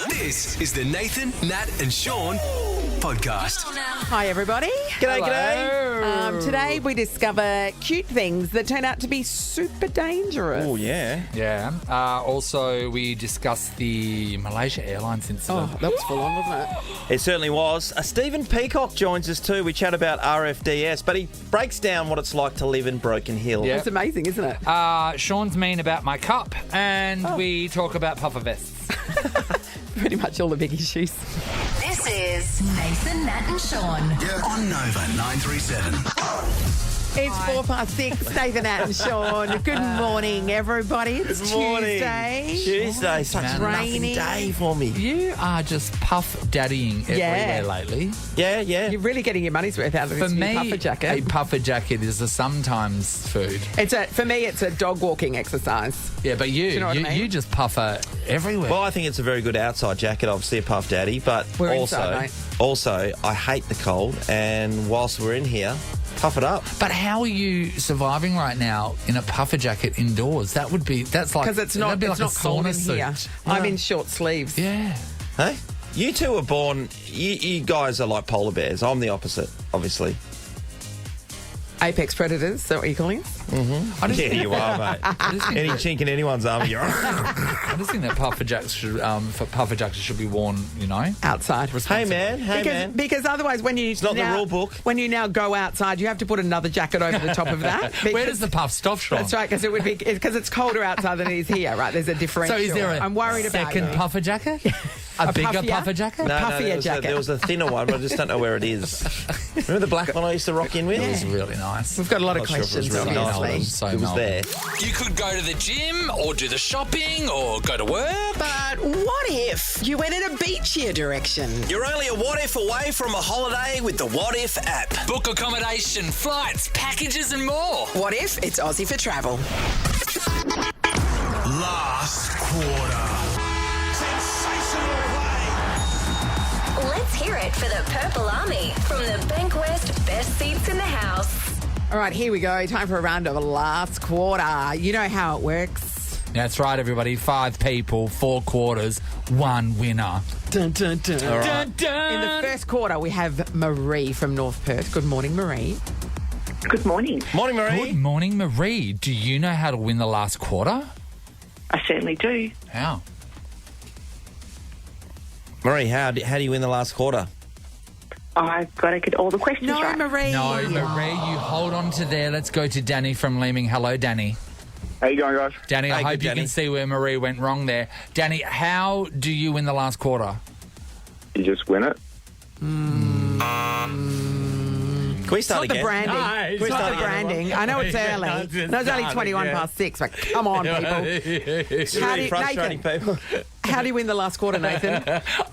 This is the Nathan, Nat and Sean podcast. Hi, everybody. G'day. Today we discover cute things that turn out to be super dangerous. Oh, yeah. Yeah. Also, we discussed the Malaysia Airlines incident. Oh, that was full on, wasn't it? It certainly was. Stephen Peacock joins us too. We chat about RFDS, but he breaks down what it's like to live in Broken Hill. Yeah. It's amazing, isn't it? Sean's mean about my cup, and we talk about puffer vests. Pretty much all the big issues. This is Nathan, Nat and Sean. On Nova 937. It's 6:04, Nathan, Nat and Sean. Good morning, everybody. It's Good morning. Tuesday. Such a Rainy. nothing day for me. You are just puff daddying everywhere lately. Yeah, yeah. You're really getting your money's worth out of For this new me, puffer jacket. a puffer jacket is a sometimes food. For me, it's a dog walking exercise. Yeah, but you know what I mean? you just puffer everywhere. Well, I think it's a very good outside jacket, obviously a Puff Daddy, but We're inside, mate. also, I hate the cold, and whilst we're in here, puff it up. But how are you surviving right now in a puffer jacket indoors? That's like Because it's not, that'd be it's like not a cold sauna in suit. here. I'm in short sleeves. Yeah. Hey? You two were born, you guys are like polar bears. I'm the opposite, obviously. Apex predators, is that what you're calling us? I just, Yeah, you are, mate. Any chink in anyone's armour, you're I just think that puffer jackets should be worn, Outside. Hey, man. Because otherwise, when you not the rule book. When you now go outside, you have to put another jacket over the top of that. Where does the puff stop, Sean? That's right, because it's colder outside than it is here. Right, there's a differential. So is there a I'm worried about second you. puffer jacket? A bigger puffier? puffer jacket? No, puffier jacket. there was a thinner one, but I just don't know where it is. Remember the black one I used to rock in with? It was really nice. We've got a lot of Not sure if it was questions, really nice, but obviously. it was there. You could go to the gym or do the shopping or go to work. But what if you went in a beachier direction? You're only a what if away from a holiday with the What If app. Book accommodation, flights, packages and more. What if it's Aussie for travel? Last quarter. Sensational play. Let's hear it for the Purple Army from the Bankwest Best Seats in the House. All right, here we go. Time for a round of last quarter. You know how it works. That's right, everybody. 5 people, 4 quarters, 1 winner. Dun, dun, dun. All right. Dun, dun. In the first quarter, we have Marie from North Perth. Good morning, Marie. Good morning. Morning, Marie. Good morning, Marie. Do you know how to win the last quarter? I certainly do. How? Marie, how do you win the last quarter? I've got to get all the questions No, right. Marie. No, Marie, you hold on to there. Let's go to Danny from Leeming. Hello, Danny. How you going, guys? Danny, I Hey, hope good, you Danny. can see where Marie went wrong there. Danny, how do you win the last quarter? You just win it. Can we It's start not the again? branding. No, It's it's not not the branding. I know it's early. No, it's No, it's only not, 21 yeah. past 6, but come on, people. It's How do really you- frustrating, Nathan? people. How do you win the last quarter, Nathan?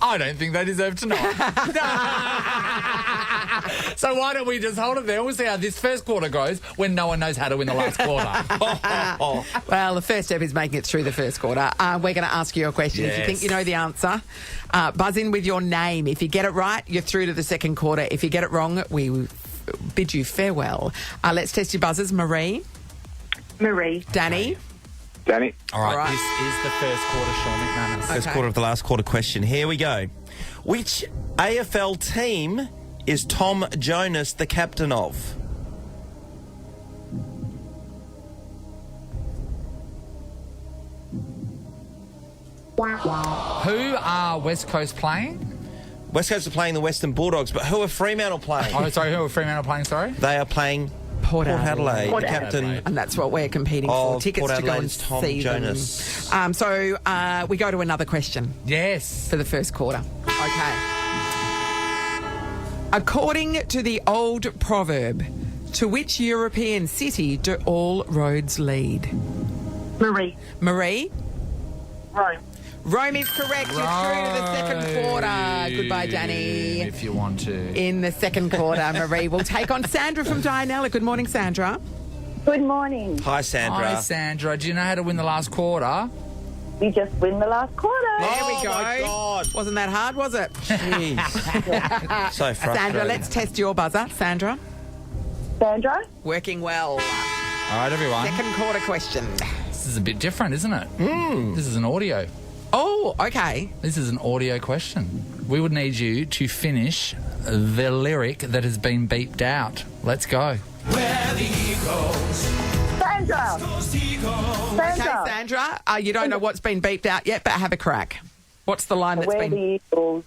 I don't think they deserve to know. So why don't we just hold it there? We'll see how this first quarter goes when no one knows how to win the last quarter. Well, the first step is making it through the first quarter. We're going to ask you a question. If you Yes. think you know the answer, buzz in with your name. If you get it right, you're through to the second quarter. If you get it wrong, we bid you farewell. Let's test your buzzers. Marie, Marie. Danny. Danny. All right, All right. this is the first quarter, Sean McManus. First Okay. quarter of the last quarter question. Here we go. Which AFL team is Tom Jonas the captain of? Who are West Coast playing? West Coast are playing the Western Bulldogs, but who are Fremantle playing? Oh, sorry, who are Fremantle playing, sorry? They are playing Port Adelaide. Port The Adelaide. captain. And that's what we're competing for. Of Tickets Port to go and Adelaide's Tom see Jonas. them. So we go to another question Yes. for the first quarter. Okay. According to the old proverb, to which European city do all roads lead? Marie. Marie? Rome. Rome is correct. You're through to the second quarter. Goodbye, Danny. If you want to. In the second quarter, Marie will take on Sandra from Dianella. Good morning, Sandra. Good morning. Hi, Sandra. Hi, Sandra. Do you know how to win the last quarter? We just win the last quarter. There we go. my God. Wasn't that hard, was it? Jeez. So frustrating. Sandra, let's test your buzzer. Sandra, Sandra. working well. All right, everyone. Second quarter question. This is a bit different, isn't it? This is an audio. Oh, okay. This is an audio question. We would need you to finish the lyric that has been beeped out. Let's go. Sandra. Okay, Sandra, you don't know what's been beeped out yet, but have a crack. What's the line that's We're been... the Eagles,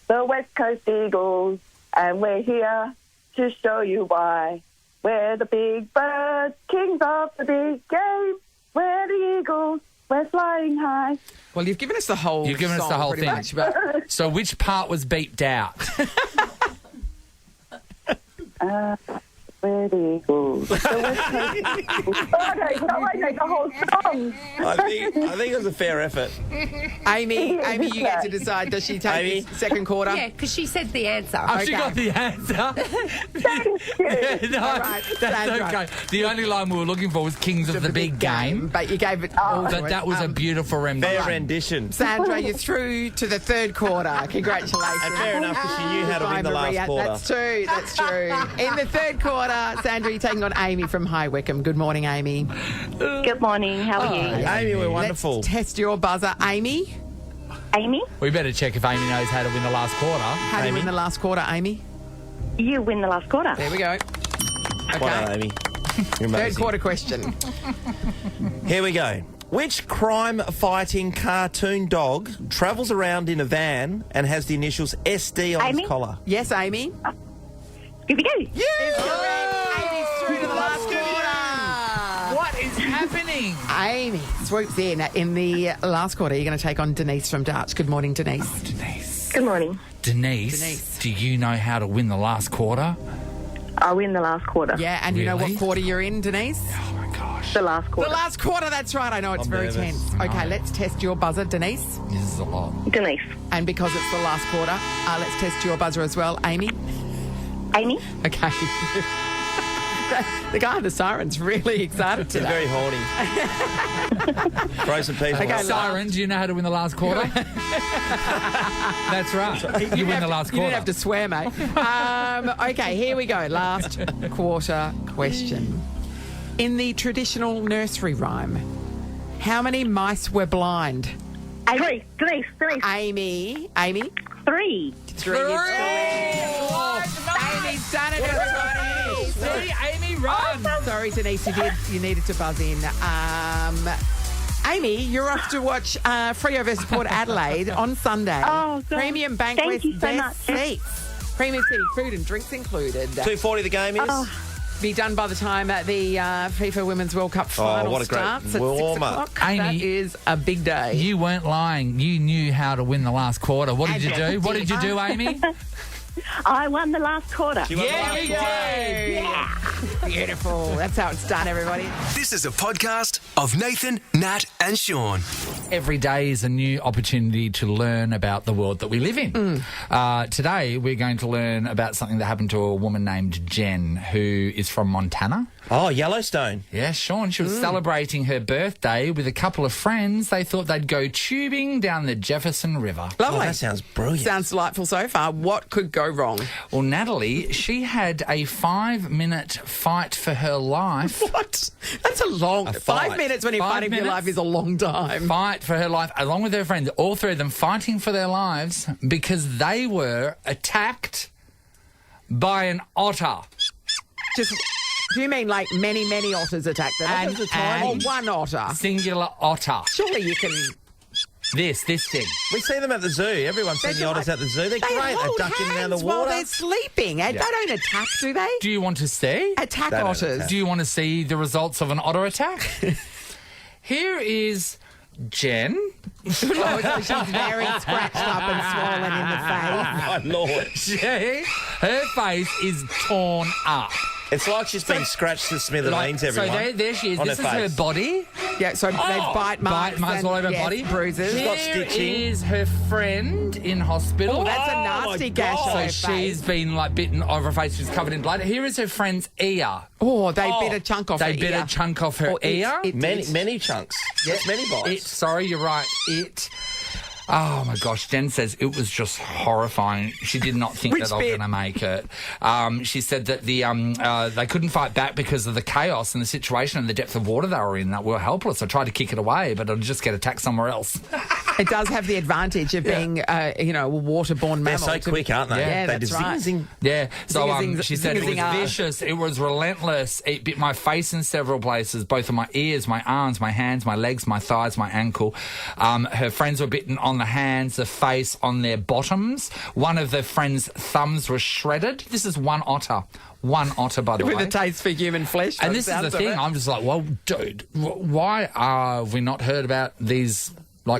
the West Coast Eagles, and we're here to show you why. We're the big birds, kings of the big game. We're the Eagles, we're flying high. Well, you've given us the whole You've given us song the whole pretty thing. much, but So which part was beeped out? We're the Eagles, the West Coast Eagles. Okay, so I make a whole song. I think it was a fair effort. Amy, you get to decide. Does she take Amy? this second quarter? Yeah, because she said the answer. Okay. She got the answer. No, All right, that's Sandra. okay. The only line we were looking for was Kings of the Big Game. But you gave it all to But us. that was a beautiful rendition. Fair rendition. Sandra, you're through to the third quarter. Congratulations. And fair enough, because she knew how to win the Maria. last quarter. That's true. That's true. In the third quarter, Sandra, you're taking on Amy from High Wycombe. Good morning, Amy. Good morning, how are you? Amy, we're wonderful. Let's test your buzzer, Amy. Amy, We better check if Amy knows how to win the last quarter. How do you Amy? win the last quarter, Amy? you win the last quarter. There we go. Well done, Okay. Amy. You're Third amazing. quarter question. Here we go. Which crime-fighting cartoon dog travels around in a van and has the initials SD on Amy? his collar? Yes, Amy. Scooby-Doo. Is correct. Amy's through to the last quarter. What is happening? Amy swoops in the last quarter. You're going to take on Denise from Dutch. Good morning, Denise. Denise. Good morning. Denise, do you know how to win the last quarter? I win the last quarter. Yeah, and you know Really? what quarter you're in, Denise? Oh, my gosh. The last The quarter. last quarter, that's right. I know it's I'm very nervous. tense. Okay, let's test your buzzer, Denise. This is a lot. Denise. And because it's the last quarter, let's test your buzzer as well, Amy. Amy. Okay. The guy in the siren's really excited He's today. very horny. Throw some people. Okay, on. Siren, do you know how to win the last quarter? That's right. You win the last You quarter. didn't have to swear, mate. Okay, here we go. Last quarter question. In the traditional nursery rhyme, how many mice were blind? Amy. Denise. Amy. 3. Three. Amy's done it, everybody. See, Amy, run. Sorry, Denise, you needed to buzz in. Amy, you're off to watch Freo versus Port Adelaide on Sunday. Oh, God. Premium Thank banquet, you so best much. seats. Premium seating, food and drinks included. 2:40 the game is. Be done by the time the FIFA Women's World Cup final what a great starts at 6 warm-up. o'clock. Amy, That is a big day. You weren't lying. You knew how to win the last quarter. What did you And do? What did you do, Amy? I won the last quarter. She won the last you did. Beautiful. That's how it's done, everybody. This is a podcast of Nathan, Nat, and Sean. Every day is a new opportunity to learn about the world that we live in. Today, we're going to learn about something that happened to a woman named Jen, who is from Montana. Oh, Yellowstone. Yeah, Sean, she was celebrating her birthday with a couple of friends. They thought they'd go tubing down the Jefferson River. Lovely. Oh, that sounds brilliant. Sounds delightful so far. What could go wrong? Well, Natalie, she had a 5-minute fight for her life. What? That's a long... A 5 fight. minutes when you're 5 fighting for your minutes? life is a long time. Fight for her life, along with her friends, all three of them fighting for their lives because they were attacked by an otter. Just... Do you mean like many, many otters attack them? And- Or one otter? Singular otter. Surely you can... This thing. We see them at the zoo. Everyone's seen the otters at the zoo. They're great. They're hold ducking around the hands while water. they're sleeping. They don't attack, do they? Do you want to see? Attack They don't otters. attack. Do you want to see the results of an otter attack? Here is Jen. Oh, so she's very scratched up and swollen in the face. My Lord. Her face is torn up. It's like she's been scratched to smithereens, everyone. So there she is. On This is her her face. body. Yeah, so they've bite marks. Bite marks and, all over her yes, body. bruises. got Here stitching. is her friend in hospital. Oh, that's a Oh, nasty my gash God. on her So face. she's been like bitten over her face. She's covered in blood. Here is her friend's ear. Oh, they bit a chunk off They her bit ear. a chunk off her Or it- ear. it Many, did. many chunks. Yes, many bites. Sorry, you're right. It Oh, my gosh. Jen says it was just horrifying. She did not think Which that I was bit? going to make it. She said that they couldn't fight back because of the chaos and the situation and the depth of water they were in. They were helpless. I tried to kick it away, but I'd just get attacked somewhere else. It does have the advantage of being, a waterborne They're mammal. so quick, aren't they? Yeah, They that's just right. zing. Yeah, so Zing-a-zing- she said it was zing-a-zing-ah. vicious, it was relentless, it bit my face in several places, both of my ears, my arms, my hands, my legs, my thighs, my ankle. Her friends were bitten on the hands, the face, on their bottoms. One of the friends' thumbs was shredded. This is one otter. One otter, by the With way. a taste for human flesh. And by this is sounds the of thing, it. I'm just like, well, dude, why have we not heard about these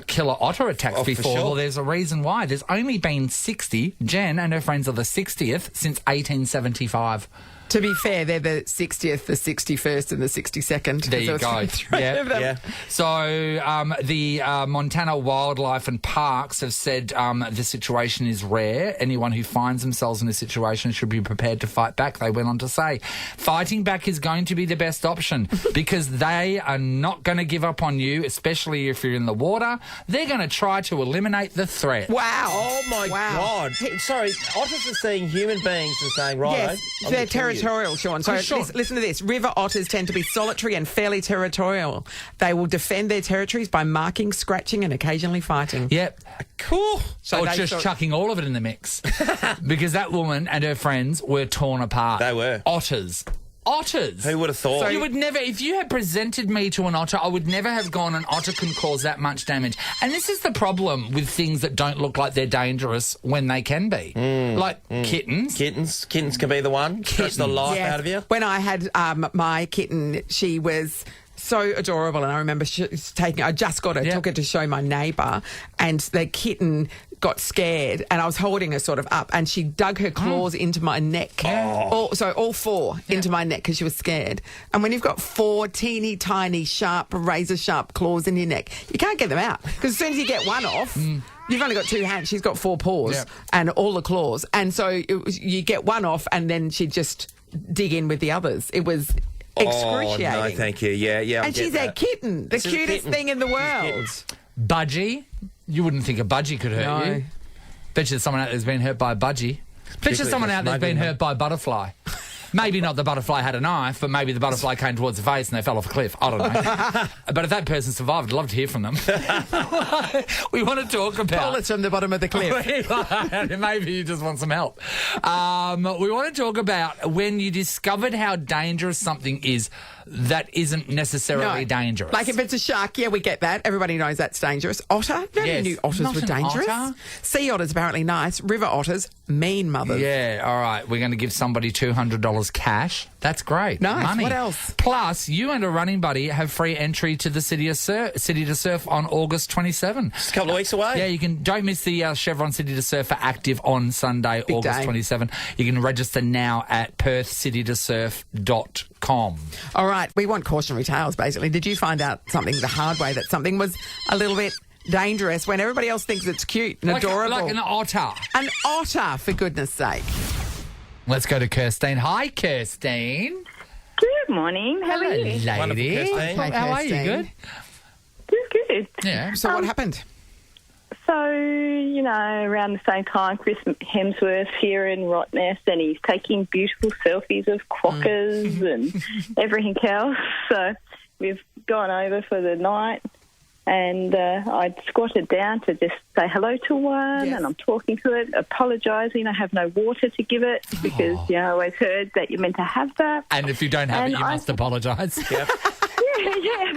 killer otter attacks Oh, for before? sure. Well, there's a reason why. There's only been 60. Jen and her friends are the 60th since 1875. To be fair, they're the 60th, the 61st and the 62nd. There you go. Yeah. Yeah. So the Montana Wildlife and Parks have said the situation is rare. Anyone who finds themselves in this situation should be prepared to fight back. They went on to say, fighting back is going to be the best option because they are not going to give up on you, especially if you're in the water. They're going to try to eliminate the threat. Wow. Oh, my God. Sorry, otters are seeing human beings and saying, right, Yes, they're territorial, Sean. So Sean. listen to this. River otters tend to be solitary and fairly territorial. They will defend their territories by marking, scratching and occasionally fighting. Yep. Cool. So or they just sort- chucking all of it in the mix. Because that woman and her friends were torn apart. They were. Otters. Otters. Who would have thought? So you would never, if you had presented me to an otter, I would never have gone, an otter can cause that much damage. And this is the problem with things that don't look like they're dangerous when they can be. Like kittens. Kittens can be the one. Scratch the life Yes. out of you. When I had my kitten, she was so adorable, and I remember I just got her, Yeah. took her to show my neighbour, and the kitten got scared, and I was holding her sort of up, and she dug her claws into my neck. All four into my neck because she was scared. And when you've got four teeny tiny sharp, razor sharp claws in your neck, you can't get them out because as soon as you get one off. You've only got two hands. She's got four paws Yep. and all the claws. And so you get one off and then she'd just dig in with the others. It was excruciating. Oh, no, thank you. Yeah. I And get she's that. a kitten, the She's a cutest kitten. thing in the She's world. kittens. Budgie. You wouldn't think a budgie could hurt No. you. Bet you there's someone out there's been hurt by a budgie. Bet you Particularly someone if out it's there's been maybe hurt by a butterfly. Maybe not the butterfly had a knife, but maybe the butterfly came towards the face and they fell off a cliff. I don't know. But if that person survived, I'd love to hear from them. We want to talk Pull about... us from the bottom of the cliff. Maybe you just want some help. We want to talk about when you discovered how dangerous something is that isn't necessarily dangerous. Like if it's a shark, yeah, we get that. Everybody knows that's dangerous. Otter? Nobody Yes. knew otters Not were an dangerous. otter. Sea otters apparently nice. River otters, mean mothers. Yeah, all right. We're going to give somebody $200 cash. That's great. Nice. Money. What else? Plus, you and a running buddy have free entry to the City to Surf on August 27. Just a couple of weeks away. Yeah, you can. Don't miss the Chevron City to Surf for Active on Sunday, Big August day. 27. You can register now at perthcitytosurf.com. All right, we want cautionary tales, basically. Did you find out something the hard way, that something was a little bit dangerous when everybody else thinks it's cute and adorable? Like an otter. An otter, for goodness sake. Let's go to Kirstine. Hi, Kirstine. Good morning. How are you? Lady. Wonderful, Kirstine. Okay, How are you? Kirstine. Good? Good. Yeah. So what happened? So, around the same time, Chris Hemsworth's here in Rottnest and he's taking beautiful selfies of quokkas and everything else. So we've gone over for the night and I'd squatted down to just say hello to one Yes. and I'm talking to it, apologising. I have no water to give it because, I always heard that you're meant to have that. And if you don't have And it, you I- must apologise. Yeah,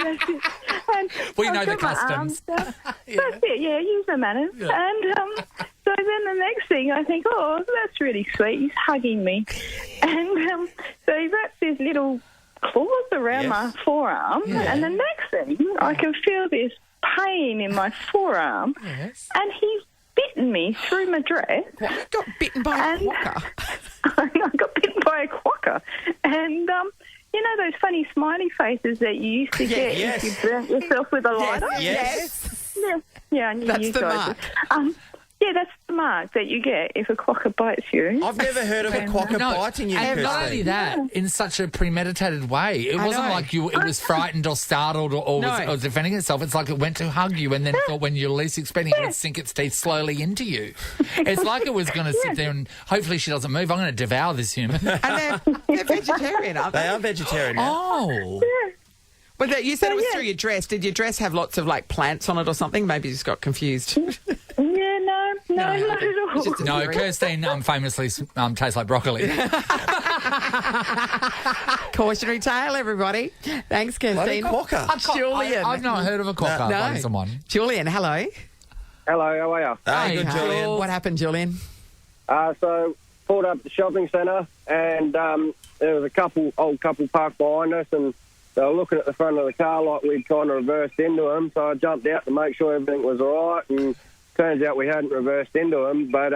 that's it. And We I've know the got my customs. arms down. That's it, use the manners. And so then the next thing, I think, oh, that's really sweet. He's hugging me. And so he wraps his little claws around my forearm. And the next thing, I can feel this pain in my forearm. Yes. And he's bitten me through my dress. What? You got bitten by a And- quokka. I got bitten by a quokka. And, those funny smiley faces that you used to get yes. if you burnt yourself with a lighter? Yes. Yeah, I knew That's you the guys. mark. Yeah, that's mark that you get if a quokka bites you. I've never heard of a quokka biting you, and not Kirsty. only that, in such a premeditated way. It wasn't like it was frightened or startled or was defending itself. It's like it went to hug you and then thought when you're least expecting it would sink its teeth slowly into you. It's like it was going to sit there and hopefully she doesn't move. I'm going to devour this human. And they're vegetarian, aren't they? They are vegetarian now. Oh. But you said it was through your dress. Did your dress have lots of, like, plants on it or something? Maybe you just got confused. Yeah, no, not at all. Just a No, theory. Kirstine famously tastes like broccoli. Cautionary tale, everybody. Thanks, Bloody Kirstine. quokka. Julian. I've not heard of a quokka biting someone. Julian, hello. Hello, how are you? Hey, good, Julian. What happened, Julian? So, pulled up at the shopping centre and there was a old couple parked behind us and they were looking at the front of the car like we'd kind of reversed into them. So I jumped out to make sure everything was all right and turns out we hadn't reversed into them, but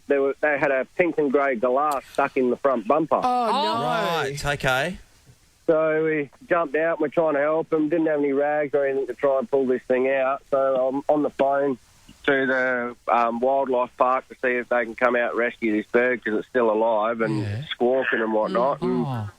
they had a pink and grey glass stuck in the front bumper. Oh, no. Right, okay. So we jumped out and we're trying to help them. Didn't have any rags or anything to try and pull this thing out. So I'm on the phone to the wildlife park to see if they can come out and rescue this bird because it's still alive and squawking and whatnot. And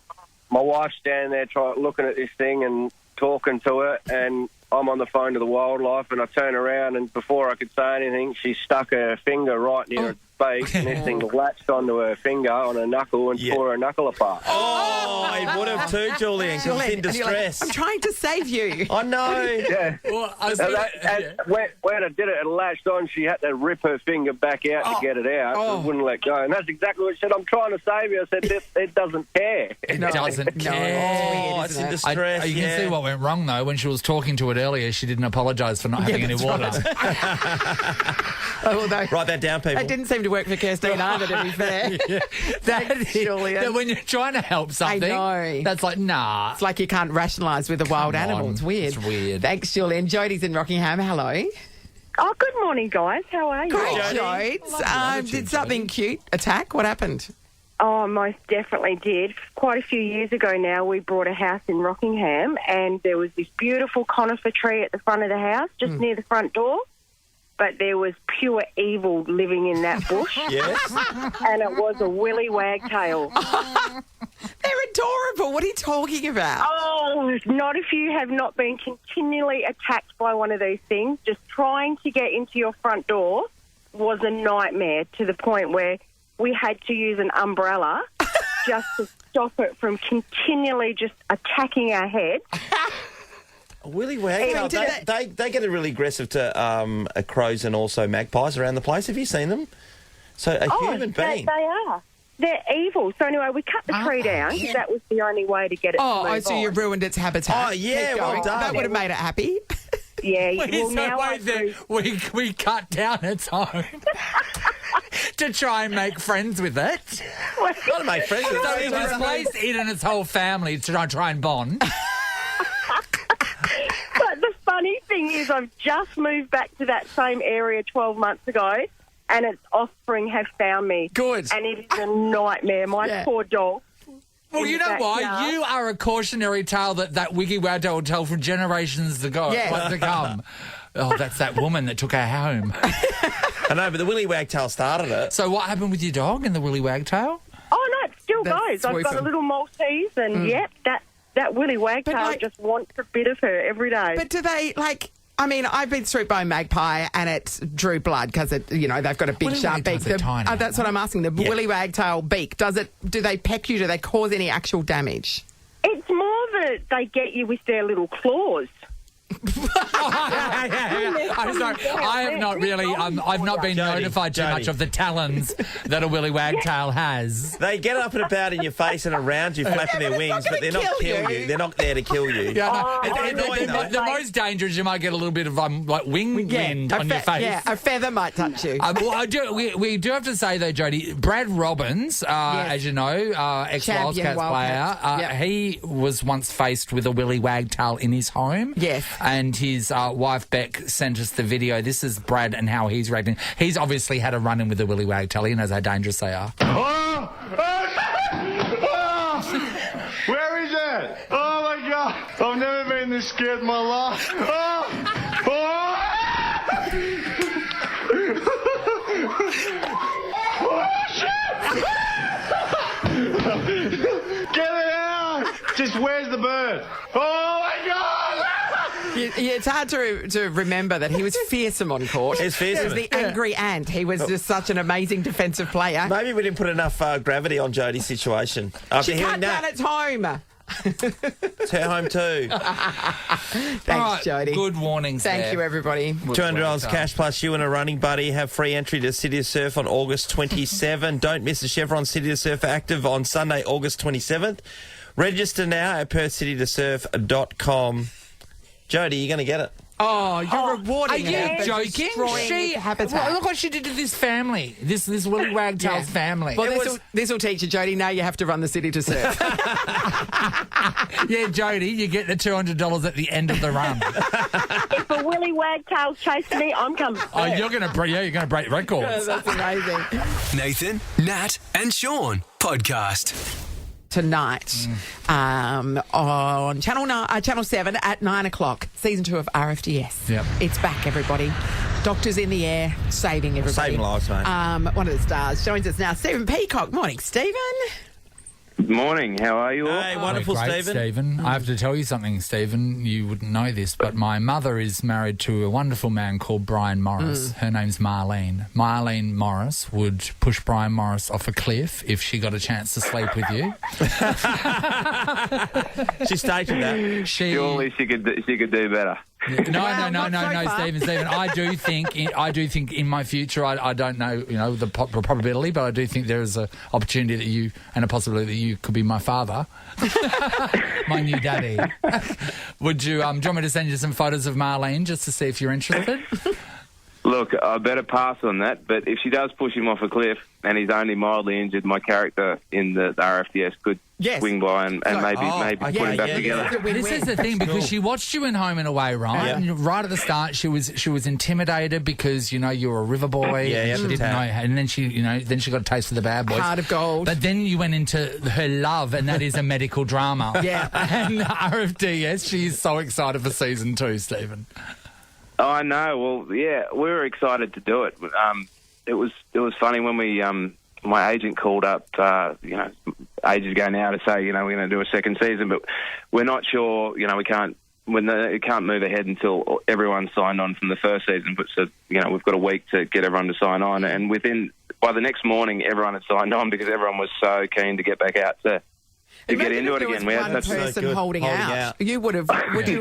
my wife's standing there looking at this thing and talking to it, and I'm on the phone to the wildlife, and I turn around, and before I could say anything, she stuck her finger right near its beak, and this thing latched onto her finger on her knuckle and tore her knuckle apart. Oh, it would have too, Julian, because it's in and you're like, distress. I'm trying to save you. I know. Yeah. Well, When I did it latched on, she had to rip her finger back out to get it out. It wouldn't let go. And that's exactly what she said. I'm trying to save you. I said, it doesn't care. It doesn't care. Oh, it's in distress. You can see what went wrong, though. When she was talking to it earlier, she didn't apologise for not having any water. Write that down, people. That didn't seem to work for Kirstine either, to be fair. That when you're trying to help something, I know. that's like, nah. It's like you can't rationalise with a wild animal. It's weird. It's weird. Thanks, Julian. Jodie's in Rockingham. Hello. Oh, good morning, guys. How are you? Great, Jodie. Jodes. Did something cute attack? What happened? Oh, most definitely did. Quite a few years ago now, we bought a house in Rockingham and there was this beautiful conifer tree at the front of the house, just near the front door. But there was pure evil living in that bush. Yes. And it was a Willie Wagtail. They're adorable. What are you talking about? Oh, not if you have not been continually attacked by one of these things. Just trying to get into your front door was a nightmare to the point where we had to use an umbrella just to stop it from continually just attacking our head. Willie Wagtails, they get really aggressive to crows and also magpies around the place. Have you seen them? So human being. They are. They're evil. So anyway, we cut the tree down because that was the only way to get it to move so you ruined its habitat. Oh, yeah, Keep well going. done. That would have made it happy. Yeah, we cut down its home to try and make friends with it. Got to make friends with So it. we displaced it and its whole family to try and bond. But the funny thing is I've just moved back to that same area 12 months ago and its offspring have found me. Good. And it is a nightmare. My poor dog. Well, you know why? backyard. You are a cautionary tale that Wiggy Wagtail will tell for generations to go. Yeah. To come. Oh, that's that woman that took our home. I know, but the Willie Wagtail started it. So what happened with your dog and the Willie Wagtail? Oh, no, it still That's goes. I've got a swooping. little Maltese and, yep, that Willie Wagtail just wants a bit of her every day. But do they, like... I mean, I've been swooped by a magpie and it drew blood because they've got a big Willie sharp beak. Wagtails are tiny, That's what I'm asking. The Willie Wagtail beak, do they peck you? Do they cause any actual damage? It's more that they get you with their little claws. I'm sorry. I have not really. I've not been notified too much of the talons that a Willie Wagtail has. They get up and about in your face and around you, flapping their wings, but they're not kill you. They're not there to kill you. Yeah, annoying, though. the most dangerous, you might get a little bit of like wind on your face. Yeah, a feather might touch you. We do have to say though, Jodie, Brad Robbins, as you know, ex-Wildcats player, he was once faced with a Willie Wagtail in his home. Yes. And his wife Beck sent us the video. This is Brad and how he's reacting. He's obviously had a run-in with the Willie Wagtail. He knows how dangerous they are. Oh! Where is it? Oh my God! I've never been this scared in my life. Oh! Where's the bird? Oh, my God! It's hard to remember that he was fearsome on court. He's fearsome. He was the angry ant. He was just such an amazing defensive player. Maybe we didn't put enough gravity on Jodie's situation. She cut down its home. It's her home too. Thanks, Jodie. Good warnings. Thank you, everybody. $200 cash plus you and a running buddy have free entry to City to Surf on August 27. Don't miss the Chevron City to Surf Active on Sunday, August 27th. Register now at perthcitytosurf.com. Jodie, you're going to get it. Oh, you're rewarding her. Are you joking? Well, look what she did to this family. This Willie Wagtails family. Well, this will teach you, Jodie. Now you have to run the City to Surf. Yeah, Jodie, you get the $200 at the end of the run. If a Willie Wagtails chasing me, I'm coming. Oh, you're going to break records. That's amazing. Nathan, Nat, and Sean podcast. Tonight on Channel 7 at 9 o'clock, season 2 of RFDS. Yep. It's back, everybody. Doctors in the air, saving everybody. Saving lives, mate. One of the stars joins us now, Stephen Peacock. Morning, Stephen. Good morning. How are you all? Hey, wonderful, Great, Stephen. I have to tell you something, Stephen. You wouldn't know this, but my mother is married to a wonderful man called Brian Morris. Her name's Marlene. Marlene Morris would push Brian Morris off a cliff if she got a chance to sleep with you. She stated that. Surely she could do better. No, Stephen. I do think in my future, I don't know, the probability, but I do think there is an opportunity that you and a possibility that you could be my father, my new daddy. Would you? Do you want me to send you some photos of Marlene just to see if you're interested? Look, I better pass on that, but if she does push him off a cliff and he's only mildly injured, my character in the RFDS could swing by and maybe put him back together. This is the thing, because she watched you in Home and Away, right? Yeah. And right at the start, she was intimidated because you were a river boy. Yeah, she didn't know, and then she got a taste of the bad boys. Heart of gold. But then you went into her love, and that is a medical drama. Yeah. And RFDS, she's so excited for season 2, Stephen. Oh, I know. Well, yeah, we were excited to do it. It was funny when we my agent called up, ages ago now to say, we're going to do a second season, but we're not sure. We can't. It can't move ahead until everyone's signed on from the first season. But so we've got a week to get everyone to sign on, and by the next morning, everyone had signed on because everyone was so keen to get back out to get into it again. We had one person holding out. Would you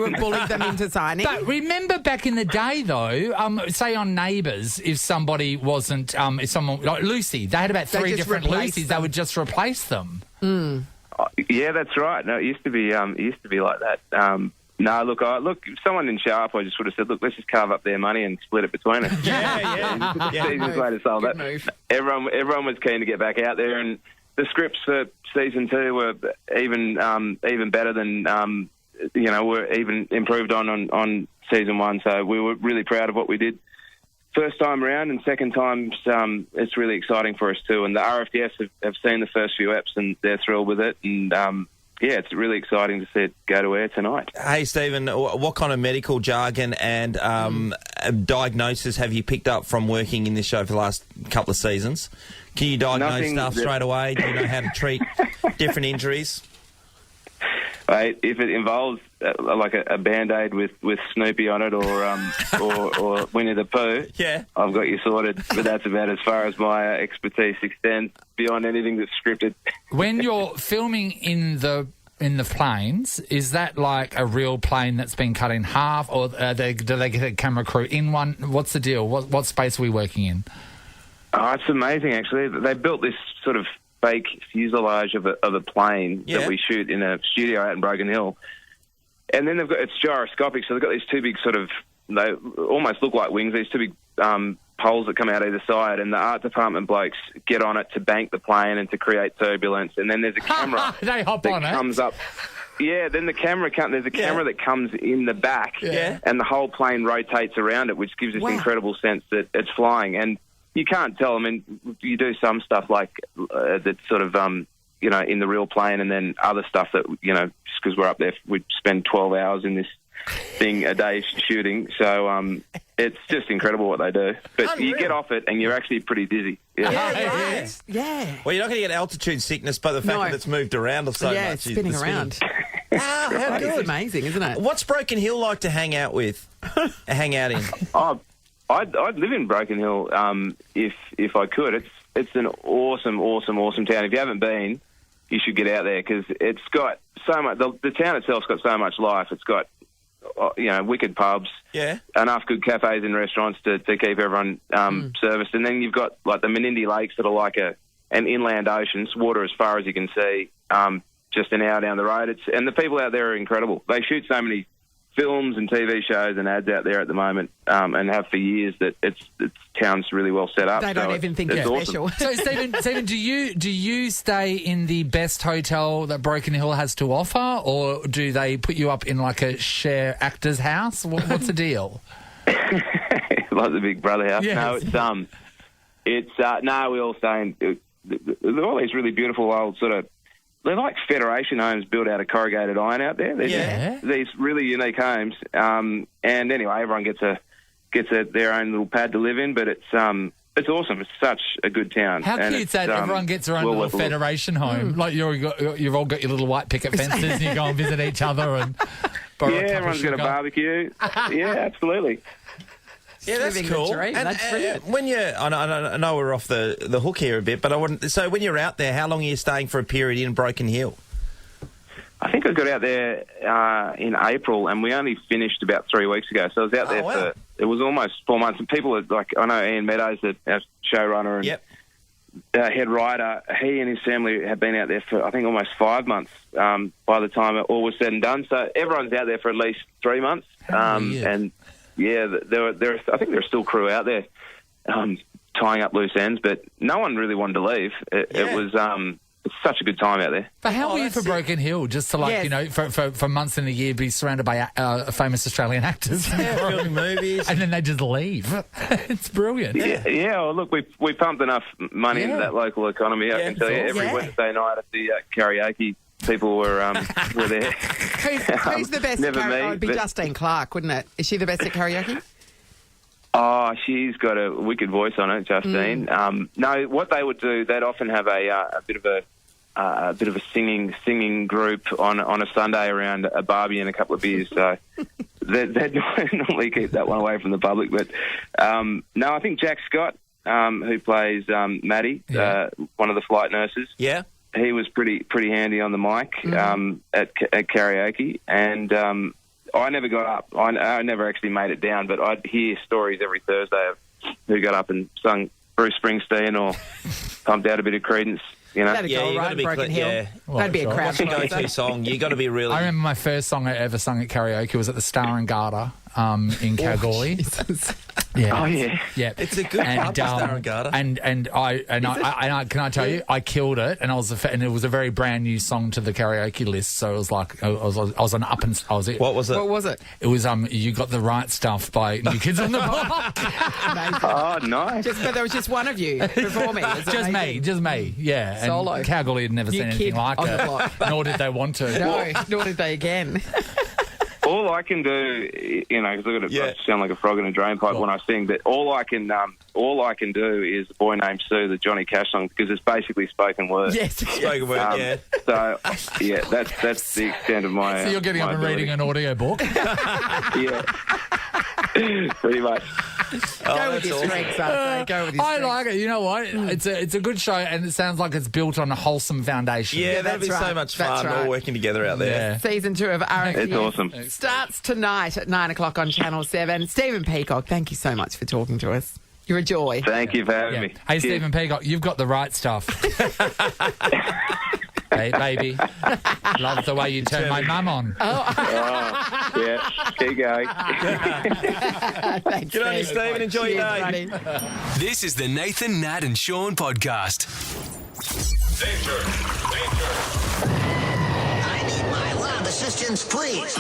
have bullied them into signing? But remember back in the day, though, say on Neighbours, if somebody wasn't, if someone like Lucy, they had about 3 different Lucys, they would just replace them. Yeah, that's right. No, it used to be like that. No, look, if someone in Sharp, I just would have said, look, let's just carve up their money and split it between us. Yeah. It's the easiest way to solve that. Move. Everyone was keen to get back out there, and the scripts for season 2 were even better than were even improved on season 1. So we were really proud of what we did first time around, and second time it's really exciting for us too. And the RFDS have seen the first few eps and they're thrilled with it. And it's really exciting to see it go to air tonight. Hey, Stephen, what kind of medical jargon and diagnosis have you picked up from working in this show for the last couple of seasons? Can you diagnose stuff straight away? Do you know how to treat different injuries? If it involves like a Band-Aid with Snoopy on it or Winnie the Pooh, I've got you sorted. But that's about as far as my expertise extends beyond anything that's scripted. When you're filming in the planes, is that like a real plane that's been cut in half, or do they get a camera crew in one? What's the deal? What space are we working in? Oh, it's amazing, actually. They built this sort of fake fuselage of a plane that we shoot in a studio out in Broken Hill. And then it's gyroscopic, so they've got these 2 big they almost look like wings, these 2 big poles that come out either side, and the art department blokes get on it to bank the plane and to create turbulence. And then there's a camera they hop on it. Comes up. Yeah, then there's a camera that comes in the back, and the whole plane rotates around it, which gives this incredible sense that it's flying. And you can't tell. I mean, you do some stuff like that's sort of, in the real plane, and then other stuff that, just because we're up there, we spend 12 hours in this thing a day shooting. So it's just incredible what they do. But you get off it and you're actually pretty dizzy. Yeah. Well, you're not going to get altitude sickness by the fact that it's moved around so much. It's spinning around. How It's good. amazing, isn't it? What's Broken Hill like to hang out in? Oh, I'd live in Broken Hill if I could. It's an awesome town. If you haven't been, you should get out there because it's got so much. The town itself's got so much life. It's got wicked pubs, enough good cafes and restaurants to keep everyone serviced, and then you've got like the Menindee Lakes that are like an inland ocean, water as far as you can see, just an hour down the road. And the people out there are incredible. They shoot so many films and TV shows and ads out there at the moment, and have for years. That it's town's really well set up. They don't even think it's special. So, Stephen, do you stay in the best hotel that Broken Hill has to offer, or do they put you up in like a share actor's house? What's the deal? Like the Big Brother house? Yes. No, we all stay in. They're all these really beautiful old sort of. They're like Federation homes built out of corrugated iron out there. There's these really unique homes, and anyway, everyone gets their own little pad to live in. But it's awesome. It's such a good town. How and cute that everyone gets their own little Federation home. Like you've all got your little white picket fences, and you go and visit each other and. Everyone's got a barbecue. Yeah, absolutely. Yeah, that's Living the cool. dream. And That's brilliant. when I know we're off the hook here a bit, but so when you're out there, how long are you staying for a period in Broken Hill? I think I got out there in April, and we only finished about 3 weeks ago. So I was out there it was almost 4 months. And people I know Ian Meadows, our showrunner and head writer, he and his family have been out there for I think almost 5 months by the time it all was said and done. So everyone's out there for at least 3 months, and. Yeah, I think there are still crew out there tying up loose ends, but no one really wanted to leave. It was it's such a good time out there. But how weird for Broken Hill, just to for months in a year be surrounded by famous Australian actors, filming movies, and then they just leave. It's brilliant. Yeah. Well, look, we pumped enough money into that local economy. I can tell you, every Wednesday night at the karaoke. People were there. Who's the best at karaoke? It would be Justine Clark, wouldn't it? Is she the best at karaoke? Oh, she's got a wicked voice on it, Justine. No, what they would do, they'd often have a bit of a singing group on a Sunday around a barbie and a couple of beers. So they'd normally keep that one away from the public. But no, I think Jack Scott, who plays Maddie, one of the flight nurses. Yeah. He was pretty handy on the mic at karaoke, and I never got up. I never actually made it down, but I'd hear stories every Thursday of who got up and sung Bruce Springsteen or pumped out a bit of Creedence. You know? That'd go right in Broken Hill. Yeah. That'd be a crowd. What's your go-to song? You got to be really. I remember my first song I ever sung at karaoke was at the Star and Garter in Kalgoorlie. Oh yeah, yeah. It's a good pub, Star and Garter. And I can I tell you, I killed it, and and it was a very brand new song to the karaoke list. So it was like I was an up and I was it. What was it? What was it? It was You Got the Right Stuff by New Kids on the Block. Oh, nice. But there was just one of you performing. Just me. Yeah. Solo. And Kalgoorlie had never seen anything like it, nor did they want to. No, nor did they again. All I can do, because I sound like a frog in a drain pipe when I sing, but all I can do is "The Boy Named Sue," the Johnny Cash song, because it's basically spoken word. Yes, spoken word. So that's the extent of my. So you're getting up and reading an audio book. Yeah, pretty much. Go with your strengths, I'd say. Go with your strengths. I like it. You know what? It's a good show, and it sounds like it's built on a wholesome foundation. Yeah, that'd be so much fun, all working together out there. Yeah. Season 2 of RFCS It's awesome. starts tonight at 9 o'clock on Channel 7. Stephen Peacock, thank you so much for talking to us. You're a joy. Thank you for having me. Hey, Stephen Peacock, you've got the right stuff. Hey, baby. Love the way you turn my mum on. Yeah, keep going. Thanks, Good on you, Stephen. Enjoy your day. buddy. This is the Nathan, Nat and Sean podcast. Danger! I need my lab assistance, please.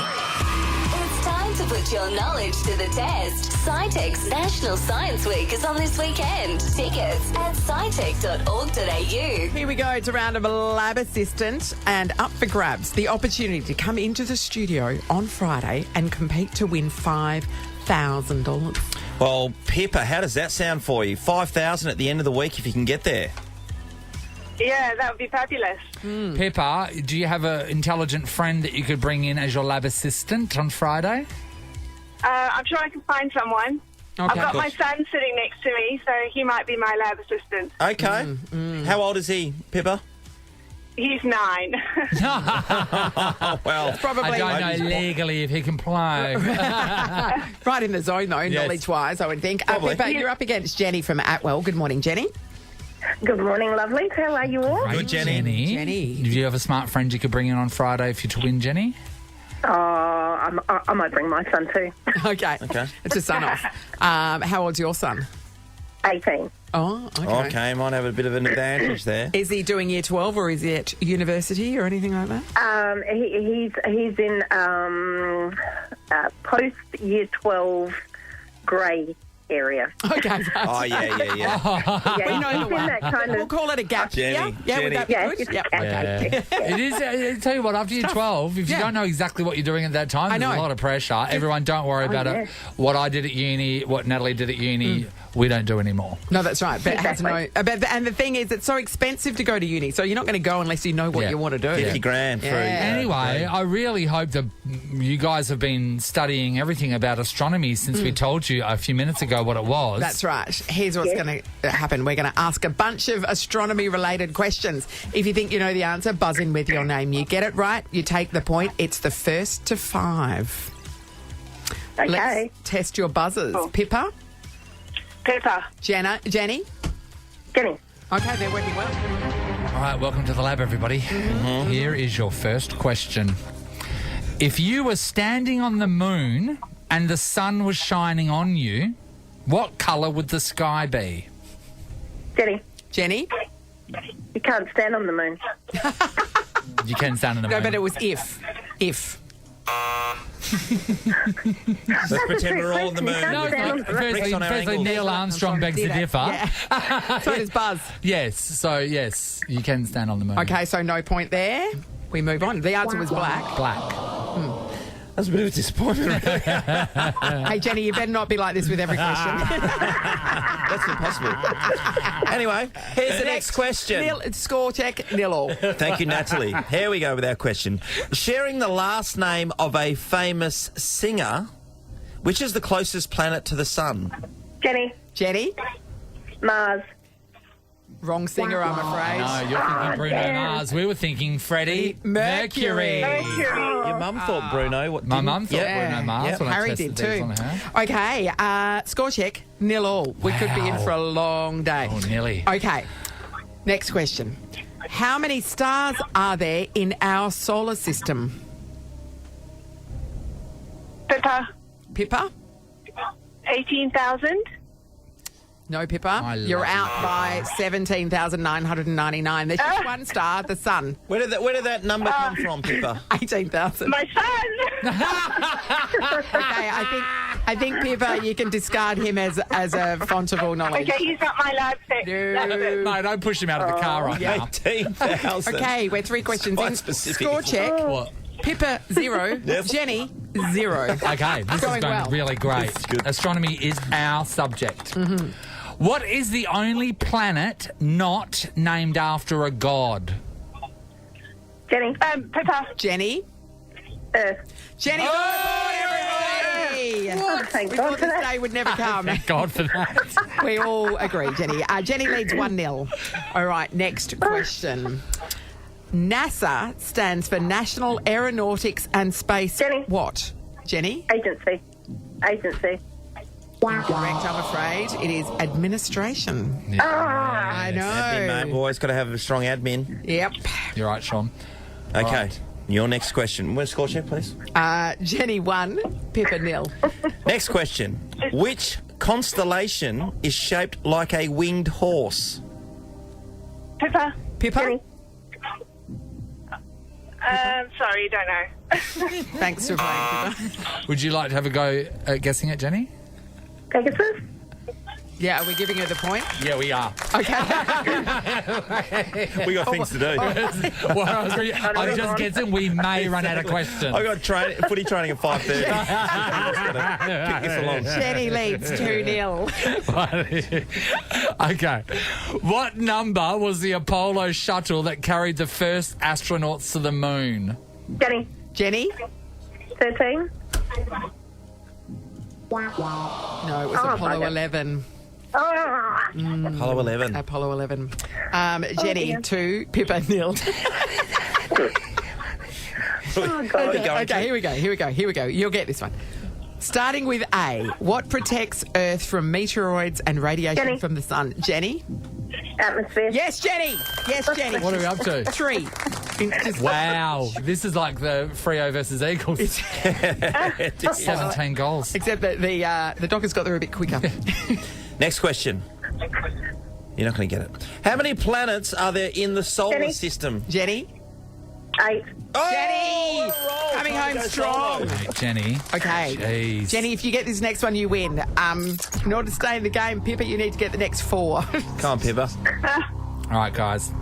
It's time to put your knowledge to the test. SciTech's National Science Week is on this weekend. Tickets at scitech.org.au. Here we go. It's a round of a lab assistant and up for grabs. The opportunity to come into the studio on Friday and compete to win $5,000. Well, Pippa, how does that sound for you? $5,000 at the end of the week if you can get there. Yeah, that would be fabulous. Pippa, do you have an intelligent friend that you could bring in as your lab assistant on Friday? I'm sure I can find someone. Okay. I've got my son sitting next to me, so he might be my lab assistant. Okay. How old is he, Pippa? He's 9. Well, Probably I don't know legally if he can play. right in the zone, though, knowledge-wise, I would think. Pippa, you're up against Jenny from Atwell. Good morning, Jenny. Good morning, lovelies. How are you all? Good, Jenny. Jenny. Do you have a smart friend you could bring in on Friday if you to win, Jenny? I might bring my son too. Okay. It's a son off. How old's your son? 18. Oh, okay. Okay, might have a bit of an advantage there. Is he doing year 12 or is he at university or anything like that? He's in post year 12 grey area. Okay. Oh, yeah. We know he's the in one. that kind of. We'll call it a gap year. Jenny, Yeah, would that be Jenny. good? Yeah, Okay. It is. I tell you what, after you're 12, if you don't know exactly what you're doing at that time, there's a lot of pressure. Everyone, don't worry about it. What I did at uni, what Natalie did at uni, we don't do anymore. No, that's right. But Exactly. it has no. And the thing is, it's so expensive to go to uni, so you're not going to go unless you know what you want to do. 50 grand for Anyway, I really hope that you guys have been studying everything about astronomy since we told you a few minutes ago what it was. That's right. Here's what's going to happen. We're going to ask a bunch of astronomy-related questions. If you think you know the answer, buzz in with your name. You get it right, you take the point. It's the first to 5. Okay. Let's test your buzzers. Pippa? Pippa. Jenny? Jenny. Okay, they're working well. All right, welcome to the lab, everybody. Here is your first question. If you were standing on the moon and the sun was shining on you, what colour would the sky be? Jenny? You can't stand on the moon. You can stand on the moon. No, but it was if. Let's pretend we're all on the moon. Firstly, Neil Armstrong begs to differ. Yeah. So does Buzz. Yes, you can stand on the moon. Okay, so no point there. We move on. The answer was black. Black. That's a bit of a disappointment. Hey, Jenny, you better not be like this with every question. That's impossible. Anyway, here's the next question. Score check, 0-all. Thank you, Natalie. Here we go with our question. Sharing the last name of a famous singer, which is the closest planet to the sun? Jenny? Mars. Wrong singer, I'm afraid. No, you're thinking Bruno Mars. We were thinking Freddie Mercury. Your mum thought Bruno. My mum thought Bruno Mars. When I Harry tested did these too. on her. Okay, score check, 0-all. We could be in for a long day. Oh, nearly. Okay, next question. How many stars are there in our solar system? Pippa? 18,000. No, Pippa. You're out by 17,999. There's just one star, the sun. Where did that number come from, Pippa? 18,000. My son. Okay, I think Pippa, you can discard him as a font of all knowledge. Okay, he's not my lab set. No, don't push him out of the car right now. 18,000. Okay, we're 3 questions Quite in. specific. Score check. What? Pippa, 0. Jenny, 0. Okay, this is going well. really great. Astronomy is our subject. What is the only planet not named after a god? Pippa. Jenny? Earth. Jenny, everybody! Thank We God thought for this that. day would never come. Thank God for that. We all agree, Jenny. Jenny leads 1-0. All right, next question. NASA stands for National Aeronautics and Space. Jenny. What? Jenny? Agency. Correct, I'm afraid. It is administration. I know. Admin, mate. Always got to have a strong admin. Yep. You're right, Sean. Okay. Right. Your next question. Where's score check, please? Jenny 1, Pippa 0. Next question. Which constellation is shaped like a winged horse? Pippa. Pippa? Sorry, don't know. Thanks for playing, Pippa. Would you like to have a go at guessing it, Jenny? Pegasus. Yeah, are we giving her the point? Yeah, we are. Okay. We got things to do. I'm just guessing we may run out of questions. I got footy training at 5:30. Kick this along. Jenny leads 2-0. Okay. What number was the Apollo shuttle that carried the first astronauts to the moon? Jenny. Jenny? 13. No, it was Apollo 11. Apollo 11. Apollo 11. Jenny, 2, Pippa, 0. Okay, here we go. You'll get this one. Starting with A, what protects Earth from meteoroids and radiation from the sun? Jenny? Atmosphere. Yes, Jenny. What are we up to? 3. Wow. This is like the Freo versus Eagles. 17 goals. Except that the Dockers got there a bit quicker. Next question. You're not going to get it. How many planets are there in the solar system? Jenny? 8. Oh, Jenny! Coming home strong. Jenny. Okay. Jeez. Jenny, if you get this next one, you win. In order to stay in the game, Pippa, you need to get the next 4. Come on, Pippa. All right, guys.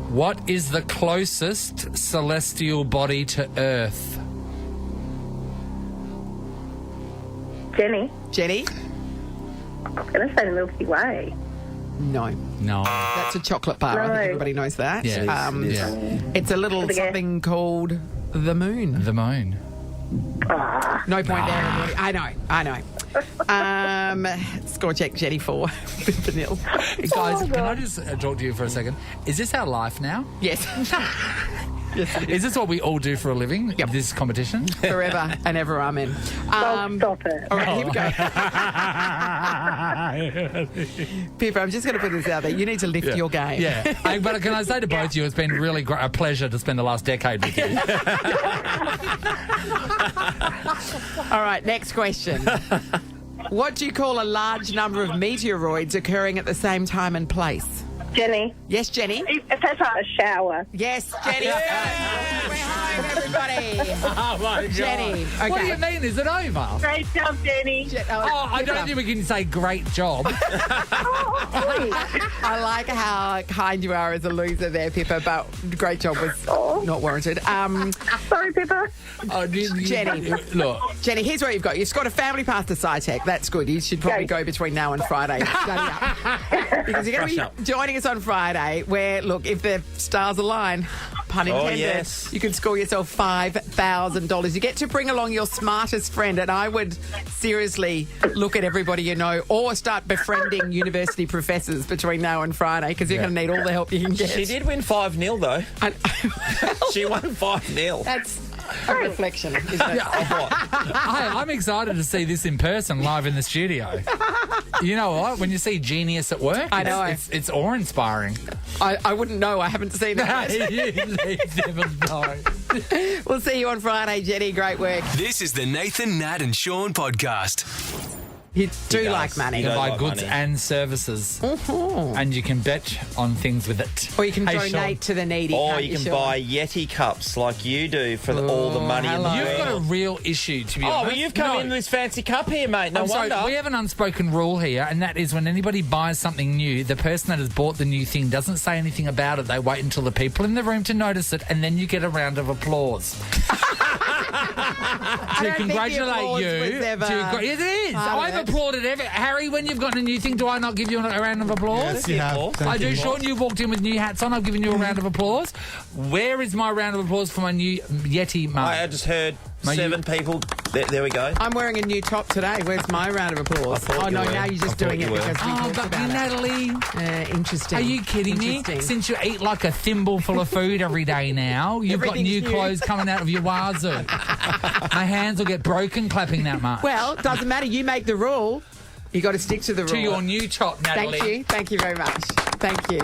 What is the closest celestial body to Earth? Jenny. Jenny? I'm going to say the Milky Way. No. That's a chocolate bar. I think everybody knows that. Yeah. It's a little something called the moon. The moon. No point there, everybody. I know. Score check, Jenny 4. Vanille. Guys, can I just talk to you for a second? Is this our life now? Yes. Is this what we all do for a living? Yep. This competition? Forever and ever, amen. Stop it. All right, here we go. Pippa, I'm just going to put this out there. You need to lift your game. Yeah. But can I say to both of you, it's been really a pleasure to spend the last decade with you. All right, next question. What do you call a large number of meteoroids occurring at the same time and place? Jenny. Yes, Jenny? A shower. Yes, Jenny. We're home, everybody. Oh, my God. Jenny. Okay. What do you mean? Is it over? Great job, Jenny. I don't think we can say great job. I like how kind you are as a loser there, Pippa, but great job was not warranted. Sorry, Pippa. Jenny. Look. Jenny, here's what you've got. You've got a family pass to SciTech. That's good. You should probably go between now and Friday. Study up. Because you're going to be joining us on Friday where, look, if the stars align, pun intended, you can score yourself $5,000. You get to bring along your smartest friend, and I would seriously look at everybody you know or start befriending university professors between now and Friday because you're going to need all the help you can get. She did win 5-0, though. She won 5-0. That's a reflection, isn't it? I'm excited to see this in person, live in the studio. You know what? When you see genius at work, I know. It's awe-inspiring. I wouldn't know. I haven't seen that. You never know. We'll see you on Friday, Jenny. Great work. This is the Nathan, Nat and Sean podcast. You do like money. You can buy like goods money. and services. And you can bet on things with it. Or you can Hey, donate Sean. to the needy. Or can't you can Sean? buy Yeti cups like you do for all the money in the hello. You've got a world. real issue, to be Oh, honest. well, you've come in this fancy cup here, mate. No I'm sorry, wonder. we have an unspoken rule here, and that is when anybody buys something new, the person that has bought the new thing doesn't say anything about it. They wait until the people in the room to notice it, and then you get a round of applause. To congratulate you. It is. I've applauded Harry, when you've gotten a new thing, do I not give you a round of applause? Yes, you have. I do. Sean, you walked in with new hats on. I've given you a round of applause. Where is my round of applause for my new Yeti mug? I just heard 7 people. There we go. I'm wearing a new top today. Where's my round of applause? Oh, no, now you're just doing it because we talked but about Natalie. interesting. Are you kidding me? Since you eat like a thimble full of food every day now, you've got new clothes coming out of your wazoo. My hands will get broken clapping that much. Well, doesn't matter. You make the rule. You got to stick to the rule. To your new top, Natalie. Thank you. Thank you very much. Thank you.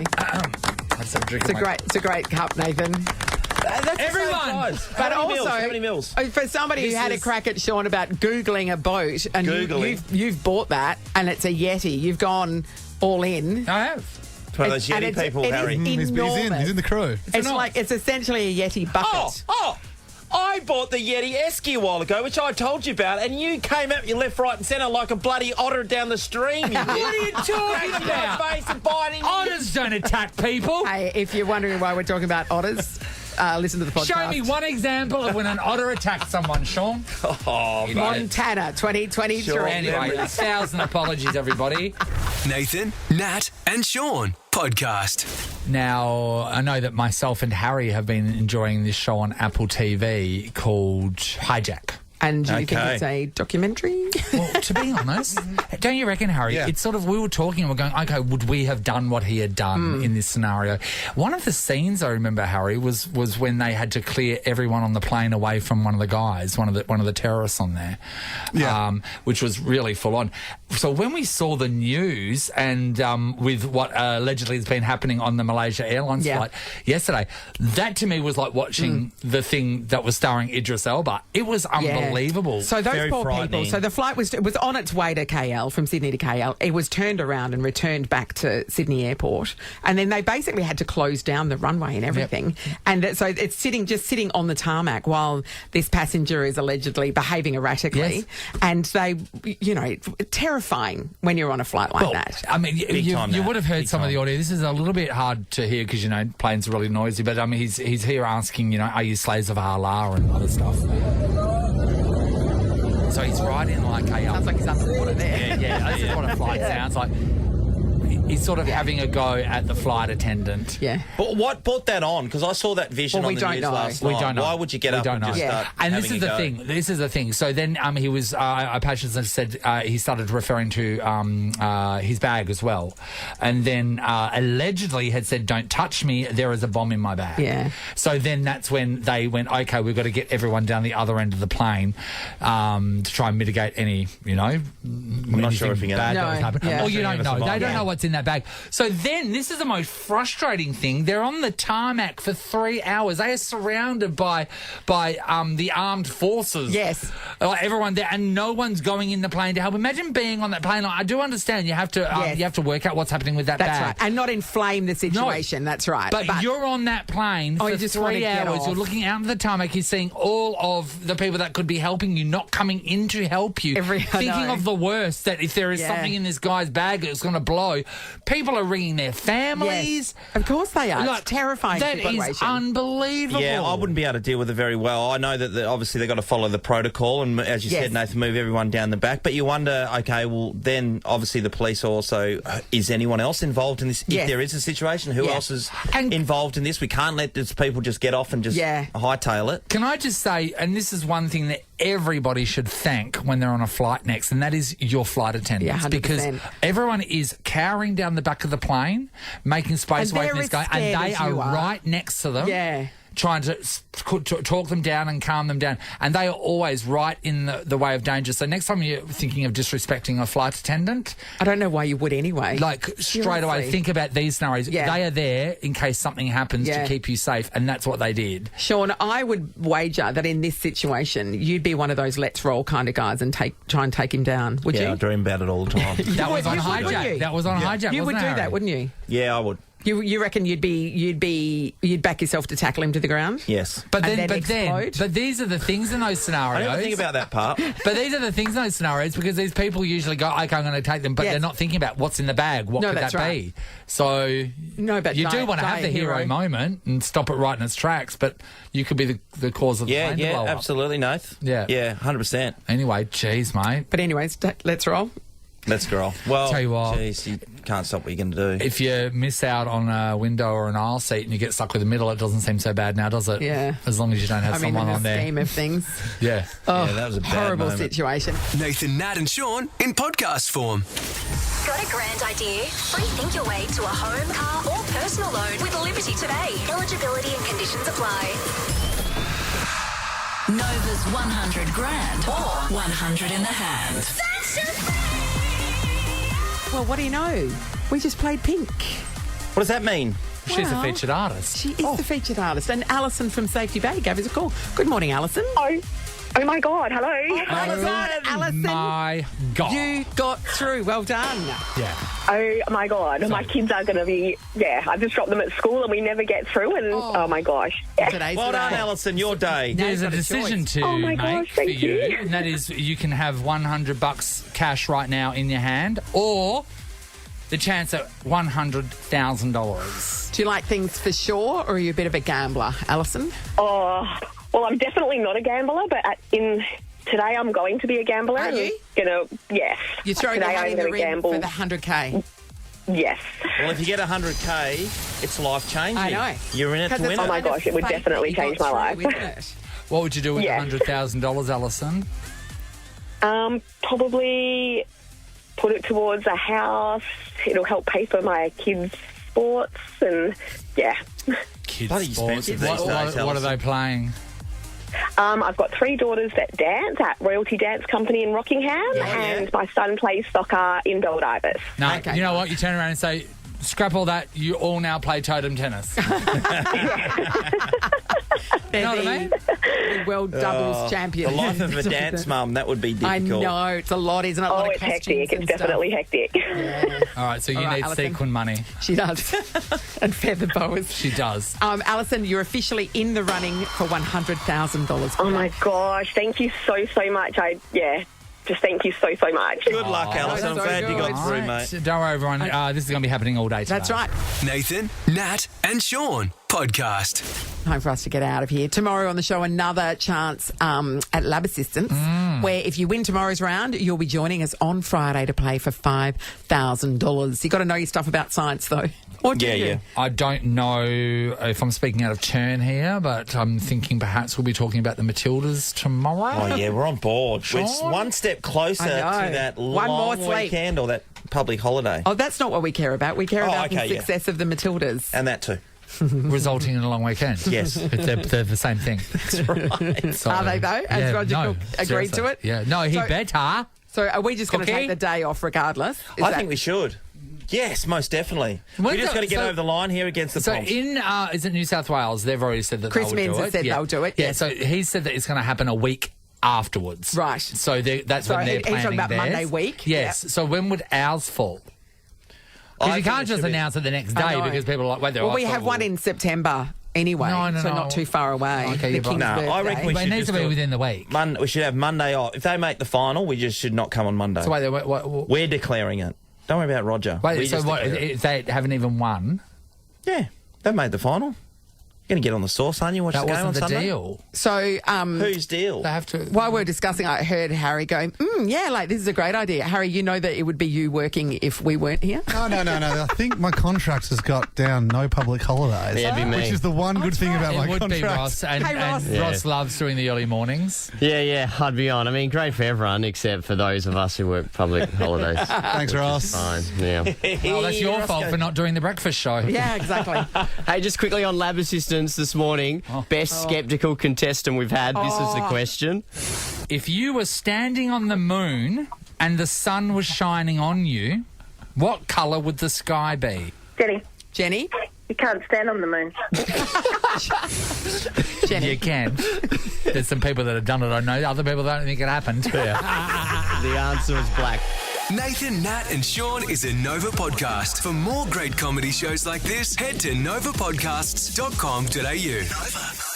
It's a great cup, Nathan. That's everyone. But how also, many mils? For somebody who had a crack at Sean about Googling a boat, and you've bought that, and it's a Yeti, you've gone all in. I have. It's one of those Yeti people, Harry. He's in the crew. It's essentially a Yeti bucket. I I bought the Yeti Esky a while ago, which I told you about, and you came at me left, right and centre like a bloody otter down the stream. You What are you talking about? My face and biting me. Otters don't attack people. Hey, if you're wondering why we're talking about otters, listen to the podcast. Show me one example of when an otter attacked someone, Sean. Oh, mate. Montana 2023. Sure. Anyway, 1,000 apologies, everybody. Nathan, Nat, and Sean podcast. Now, I know that myself and Harry have been enjoying this show on Apple TV called Hijack. And do you think it's a documentary? Well, to be honest, don't you reckon, Harry? Yeah. It's sort of, we were talking and we're going, okay, would we have done what he had done in this scenario? One of the scenes I remember, Harry, was when they had to clear everyone on the plane away from one of the guys, one of the terrorists on there, which was really full on. So when we saw the news and with what allegedly has been happening on the Malaysia Airlines flight yesterday, that to me was like watching the thing that was starring Idris Elba. It was unbelievable. So those Very poor frightening. people. So the flight was on its way to KL, from Sydney to KL. It was turned around and returned back to Sydney Airport, and then they basically had to close down the runway and everything. And so it's sitting on the tarmac while this passenger is allegedly behaving erratically. Yes. And they, terrifying when you're on a flight like that. I mean, you would have heard Big some of time. the audio. This is a little bit hard to hear because, planes are really noisy. But, I mean, he's here asking, are you slaves of Allah and other stuff. So he's riding like a... Sounds like he's underwater there. Yeah, this is what a flight sounds like. He's sort of having a go at the flight attendant. Yeah. But what brought that on? Because I saw that vision Well, on we the don't news know. last We night. don't know. Why would you get We up don't and know. just start And this having is a the go? thing. This is the thing. So then he was, Passion said he started referring to his bag as well. And then allegedly had said, don't touch me, there is a bomb in my bag. Yeah. So then that's when they went, okay, we've got to get everyone down the other end of the plane to try and mitigate any, I'm not sure if you're going bad to... that was happening. Yeah. Or you don't know. They don't Yeah. know what's in that bag. So then this is the most frustrating thing. They're on the tarmac for 3 hours. They are surrounded by the armed forces. Yes. Everyone there, and no one's going in the plane to help. Imagine being on that plane. I do understand you have to work out what's happening with that That's bag. right. And not inflame the situation. That's right. But you're on that plane for you just wanna 3 get hours. off. You're looking out of the tarmac. You're seeing all of the people that could be helping you not coming in to help you. I Thinking know. of the worst, that if there is something in this guy's bag that's going to blow, people are ringing their families. Of course they are. It's terrifying That situation. is unbelievable. Yeah, I wouldn't be able to deal with it very well. I know that obviously they've got to follow the protocol and, as you said, Nathan, move everyone down the back. But you wonder, okay, well, then obviously the police also... is anyone else involved in this? If there is a situation, who else is involved in this? We can't let these people just get off and just hightail it. Can I just say, and this is one thing that everybody should thank when they're on a flight next, and that is your flight attendants. Yeah, 100%. Because everyone is cowering down the back of the plane, making space And away they're from this guy, as and scared they as are you are. right next to them. Yeah. Trying to talk them down and calm them down. And they are always right in the way of danger. So next time you're thinking of disrespecting a flight attendant... I don't know why you would anyway. Like, straight away, think about these scenarios. Yeah. They are there in case something happens to keep you safe, and that's what they did. Sean, I would wager that in this situation, you'd be one of those let's roll kind of guys and try and take him down, would you? I dream about it all the time. That was on You would, wouldn't Hijack. you? That was on Hijack, You would wasn't do it, Harry? that, wouldn't you? Yeah, I would. You reckon you'd back yourself to tackle him to the ground? Yes. But And then explode? but these are the things in those scenarios. I didn't think about that part. But these are the things in those scenarios because these people usually go, okay, I'm going to take them, but they're not thinking about what's in the bag. What could that's that right. be? So No, but you do want to have the hero moment and stop it right in its tracks, but you could be the cause of the plane to blow up. absolutely, Nath. Yeah. Yeah, 100%. Anyway, geez, mate. But anyways, let's roll. Let's go. Well, Tell you what. geez, you can't stop what you're going to do. If you miss out on a window or an aisle seat and you get stuck with the middle, it doesn't seem so bad now, does it? Yeah. As long as you don't have I mean, someone in on the there. scheme of things. Yeah. Oh, Yeah, that was a bad horrible moment. situation. Nathan, Nat and Sean in podcast form. Got a grand idea? Rethink your way to a home, car or personal loan with Liberty today. Eligibility and conditions apply. Nova's 100 grand or 100 in the hand. Well, what do you know? We just played Pink. What does that mean? She's a Well, featured artist. She is the featured artist. And Alison from Safety Bay gave us a call. Good morning, Alison. Oh, Oh, my God. Hello. Alison. My God. You got through. Well done. Yeah. Oh, my God. My kids are going to be... Yeah, I just dropped them at school and we never get through. And, oh my gosh. Yeah. Today's Well the done, day. Alison. Your day. There's a got a decision choice. to Oh my make gosh, for thank you. and that is you can have $100 cash right now in your hand, or the chance at $100,000. Do you like things for sure, or are you a bit of a gambler, Alison? Oh, well, I'm definitely not a gambler, but today I'm going to be a gambler. Are you? Yes. You're throwing today your money I'm in the gonna ring gamble. for the 100K. Yes. Well, if you get 100K, it's life-changing. I know. You're in it to 'Cause it's win Oh, it. my gosh, it would Faith definitely that you change got my through, life. isn't it? What would you do with Yeah. $100,000, Alison? Probably put it towards a house. It'll help pay for my kids' sports and, yeah. Kids Bloody sports. expensive these What days, are Alison. they playing? I've got 3 daughters that dance at Royalty Dance Company in Rockingham, and my son plays soccer in Bell Divers. No, Okay. you know what? You turn around and say, scrap all that. You all now play totem tennis. They're know what I mean? the world doubles champions. The life of a dance mum, that would be difficult. I know. It's a lot, isn't it? A lot Oh, of it's costumes hectic. It's and stuff. definitely hectic. All right, so you All right, need Alison. sequin money. She does. And feather boas. She does. Alison, you're officially in the running for $100,000. Oh, my gosh. Thank you so much. Just thank you so much. Good luck, Alison. I'm so glad you good. got through, mate. Don't worry, everyone. This is going to be happening all day today. That's right. Nathan, Nat, and Sean podcast. Time for us to get out of here. Tomorrow on the show, another chance at Lab Assistance, where if you win tomorrow's round, you'll be joining us on Friday to play for $5,000. You got to know your stuff about science, though. Or do you? I don't know if I'm speaking out of turn here, but I'm thinking perhaps we'll be talking about the Matildas tomorrow. Oh, yeah, we're on board. We're Sean? one step closer to I know. that One more long sleep. weekend or that public holiday. Oh, that's not what we care about. We care about okay, the yeah. success of the Matildas. And that too. Resulting in a long weekend. Yes. They're the same thing. That's right. So, Are they, though? Has Roger Cook agreed seriously. to it? Yeah. No, he So- better. So are we just going to Cookie? take the day off regardless? I think we should. Yes, most definitely. When We just the- got to get so- over the line here against the So Proms. in, is it New South Wales? They've already said that Chris they'll Minns do has it. said Yeah. they'll do it, Yeah, yes. so he said that it's going to happen a week afterwards. Right. So that's So when they're he's talking planning about theirs. Monday week? Yes. So when would ours fall? Because I you think can't it just should be- announce it the next I day know. because people are like, wait, Well, we have one in September anyway, No, so no. not too far away. Okay, the you're King's right. No, I reckon we But it should needs just to be do it. within the week. We should have Monday off. If they make the final, we just should not come on Monday. So wait, We're declaring it. Don't worry about Roger. wait We so just what, declare it. if they haven't even won? Yeah, they've made the final. You're going to get on the sauce, aren't you? Watch That the game wasn't on the Sunday? deal. So, Whose deal? They have to. while we're discussing, I heard Harry going, yeah, like this is a great idea. Harry, you know that it would be you working if we weren't here? No. I think my contract has got down no public holidays. Yeah, it'd be me. Which is the one good thing about my It would contract. be Ross, and, Hey, Ross. and Ross loves doing the early mornings. Yeah, I'd be on. I mean, great for everyone except for those of us who work public holidays. Thanks, Ross. Fine, yeah. Well, that's your fault for not doing the breakfast show. Yeah, exactly. Hey, just quickly on Lab Assistance this morning. Best sceptical contestant we've had. This is the question. If you were standing on the moon and the sun was shining on you, what colour would the sky be? Jenny? You can't stand on the moon. Jenny. You can. There's some people that have done it. I know other people don't think it happened. The answer is black. Nathan, Nat, and Sean is a Nova podcast. For more great comedy shows like this, head to novapodcasts.com.au. Nova.